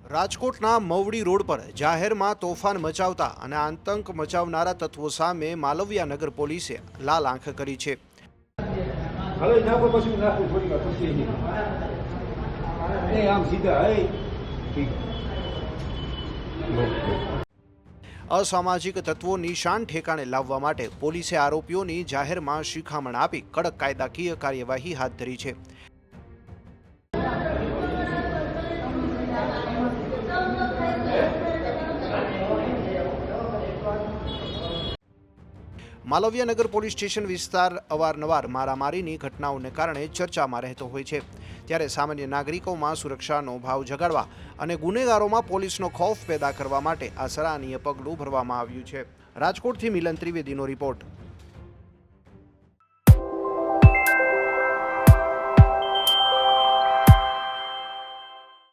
રાજકોટના મવડી રોડ પર જાહેરમાં તોફાન મચાવતા અને આતંક મચાવનારા તત્વો સામે માલવિયા નગર પોલીસે લાલ આંખ કરી છે। અસામાજિક તત્વોની શાન ઠેકાણે લાવવા માટે પોલીસે આરોપીઓની જાહેરમાં શિખામણ આપી કડક કાયદાકીય કાર્યવાહી હાથ ધરી છે। માલવિયા નગર પોલીસ સ્ટેશન વિસ્તાર અવારનવાર મારામારીની ઘટનાઓને કારણે ચર્ચામાં રહેતો હોય છે, ત્યારે સામાન્ય નાગરિકોમાં સુરક્ષાનો ભાવ જગાડવા અને ગુનેગારોમાં પોલીસનો ખૌફ પેદા કરવા માટે આ સરાહનીય પગલું ભરવામાં આવ્યું છે। રાજકોટથી મિલન ત્રિવેદીનો રિપોર્ટ।